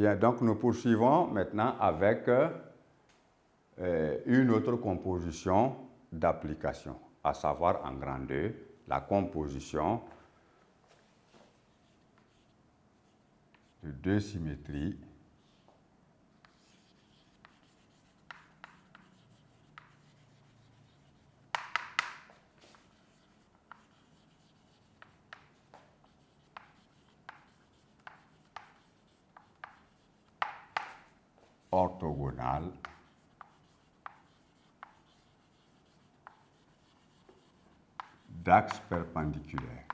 Bien, donc nous poursuivons maintenant avec une autre composition d'application, à savoir en grand 2, la composition de deux symétries orthogonales d'axes perpendiculaires.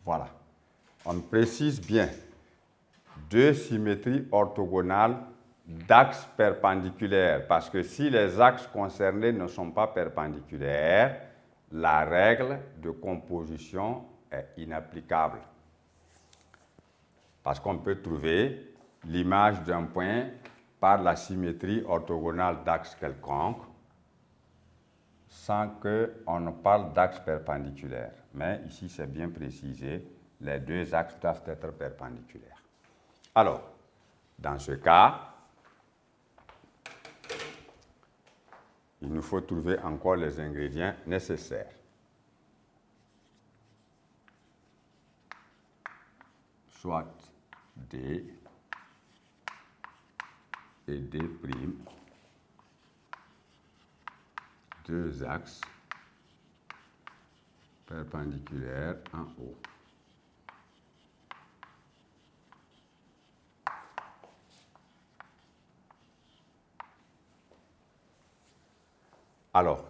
Voilà. On précise bien deux symétries orthogonales d'axes perpendiculaires, parce que si les axes concernés ne sont pas perpendiculaires, la règle de composition est inapplicable. Parce qu'on peut trouver l'image d'un point par la symétrie orthogonale d'axes quelconque sans qu'on ne parle d'axes perpendiculaires. Mais ici, c'est bien précisé, les deux axes doivent être perpendiculaires. Alors, dans ce cas, il nous faut trouver encore les ingrédients nécessaires. Soit D et D', deux axes perpendiculaires en haut. Alors,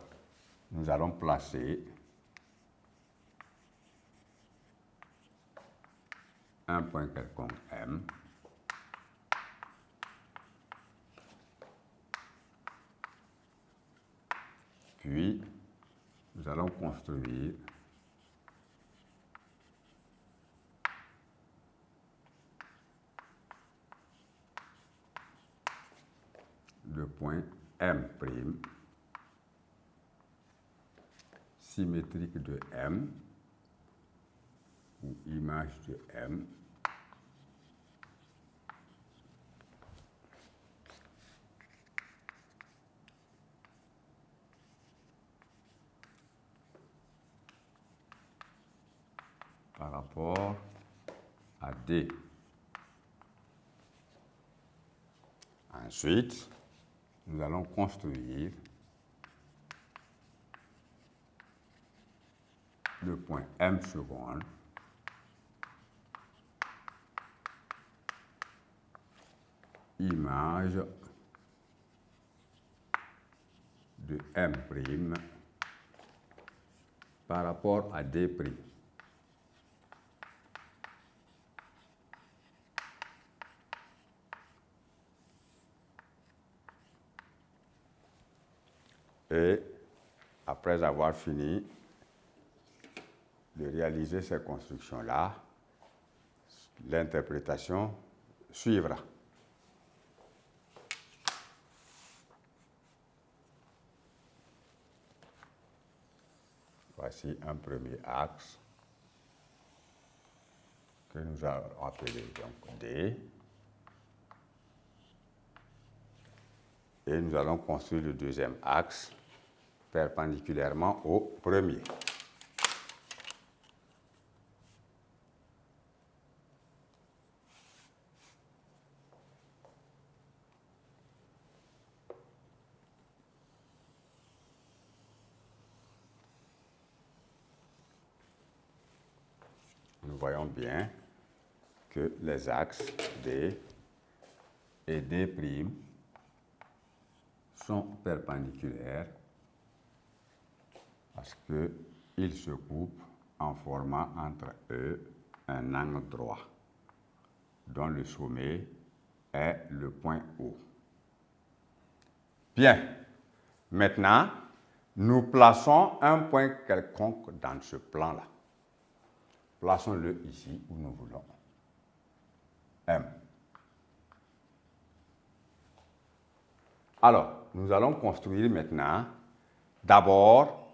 nous allons placer un point quelconque M, puis nous allons construire le point M', symétrique de M, ou image de M, par rapport à D. Ensuite, nous allons construire le point M seconde image de M' par rapport à D'. Et après avoir fini de réaliser ces constructions-là, l'interprétation suivra. Voici un premier axe que nous allons appeler donc D. Et nous allons construire le deuxième axe perpendiculairement au premier. Nous voyons bien que les axes D et D' sont perpendiculaires parce qu'ils se coupent en formant entre eux un angle droit, dont le sommet est le point O. Bien, maintenant, nous plaçons un point quelconque dans ce plan-là. Plaçons-le ici où nous voulons. M. Alors, nous allons construire maintenant d'abord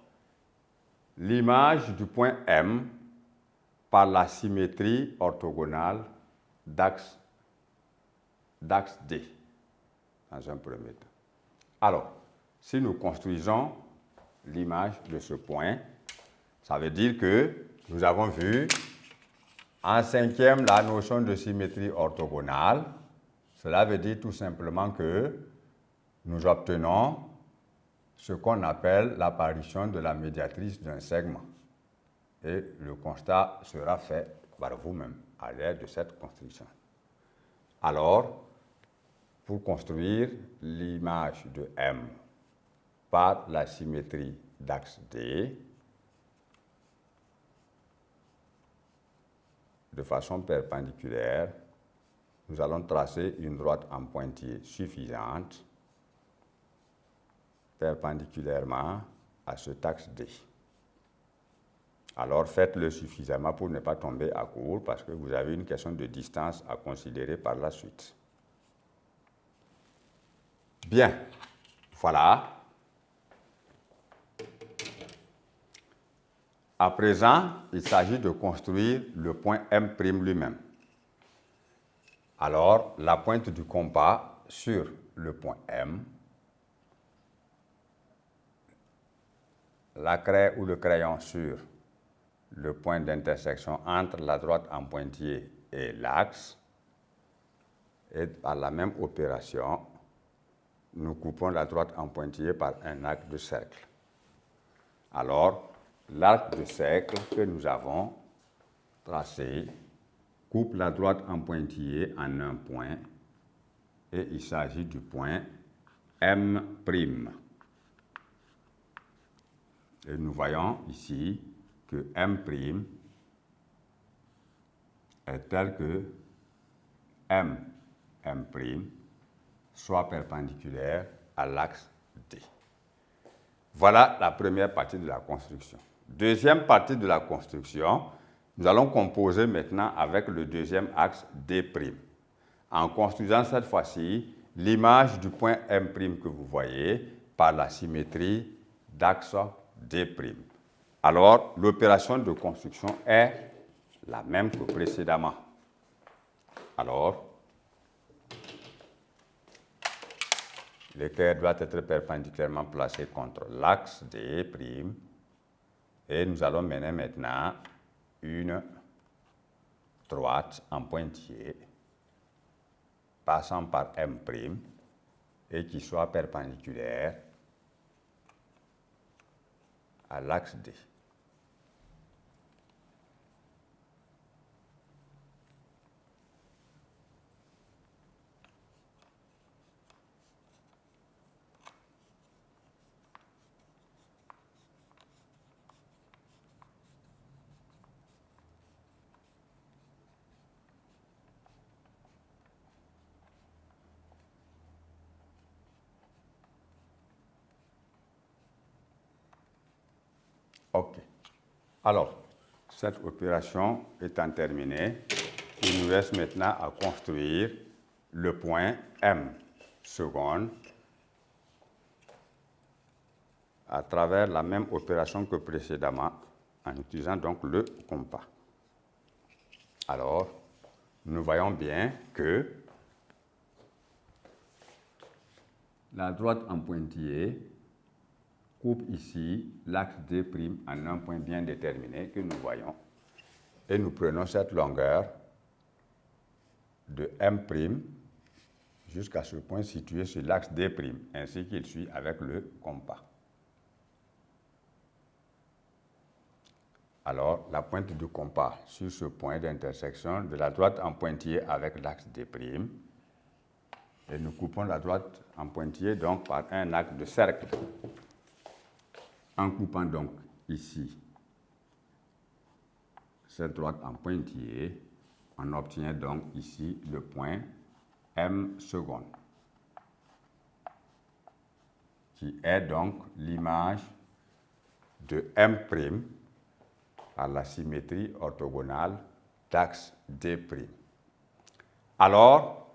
l'image du point M par la symétrie orthogonale d'axe D, dans un premier temps. Alors, si nous construisons l'image de ce point, ça veut dire que nous avons vu en cinquième la notion de symétrie orthogonale. Cela veut dire tout simplement que nous obtenons ce qu'on appelle l'apparition de la médiatrice d'un segment. Et le constat sera fait par vous-même à l'aide de cette construction. Alors, pour construire l'image de M par la symétrie d'axe D, de façon perpendiculaire, nous allons tracer une droite en pointillé suffisante perpendiculairement à cet axe D. Alors faites-le suffisamment pour ne pas tomber à court parce que vous avez une question de distance à considérer par la suite. Bien, voilà. À présent, il s'agit de construire le point M' lui-même. Alors, la pointe du compas sur le point M, la craie ou le crayon sur le point d'intersection entre la droite en pointillé et l'axe, et par la même opération, nous coupons la droite en pointillé par un arc de cercle. Alors, l'arc de cercle que nous avons tracé coupe la droite en pointillé en un point, et il s'agit du point M'. Et nous voyons ici que M' est tel que M' soit perpendiculaire à l'axe D. Voilà la première partie de la construction. Deuxième partie de la construction, nous allons composer maintenant avec le deuxième axe D', en construisant cette fois-ci l'image du point M' que vous voyez par la symétrie d'axe D'. Alors, l'opération de construction est la même que précédemment. Alors, l'équerre doit être perpendiculairement placé contre l'axe D', et nous allons mener maintenant une droite en pointillé passant par M' et qui soit perpendiculaire à l'axe D. OK. Alors, cette opération étant terminée, il nous reste maintenant à construire le point M' à travers la même opération que précédemment, en utilisant donc le compas. Alors, nous voyons bien que la droite en pointillé coupe ici l'axe D' en un point bien déterminé que nous voyons. Et nous prenons cette longueur de M' jusqu'à ce point situé sur l'axe D', ainsi qu'il suit avec le compas. Alors, la pointe du compas sur ce point d'intersection de la droite en pointillé avec l'axe D', et nous coupons la droite en pointillé donc par un arc de cercle. En coupant donc ici cette droite en pointillé, on obtient donc ici le point M', qui est donc l'image de M' à la symétrie orthogonale d'axe D'. Alors,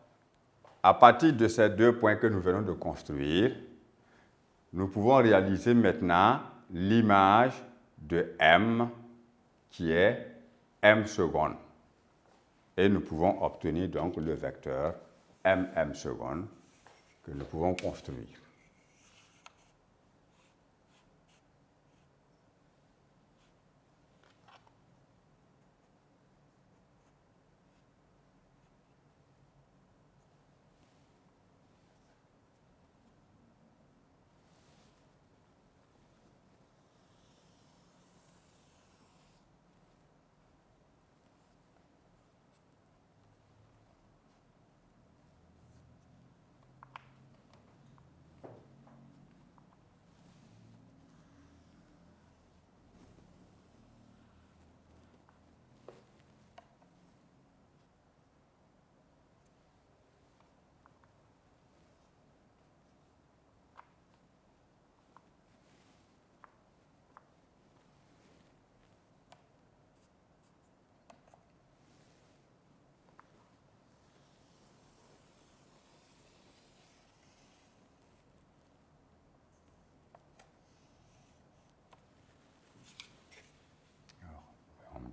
à partir de ces deux points que nous venons de construire, nous pouvons réaliser maintenant l'image de M qui est M secondes. Et nous pouvons obtenir donc le vecteur MM secondes que nous pouvons construire.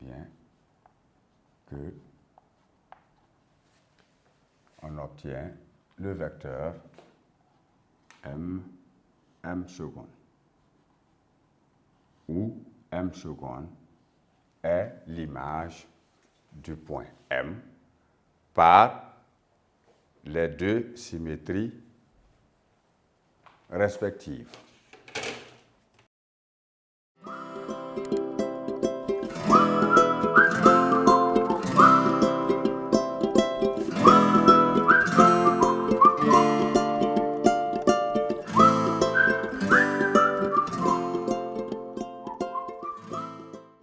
Bien que on obtient le vecteur M secondes, où M secondes est l'image du point M par les deux symétries respectives.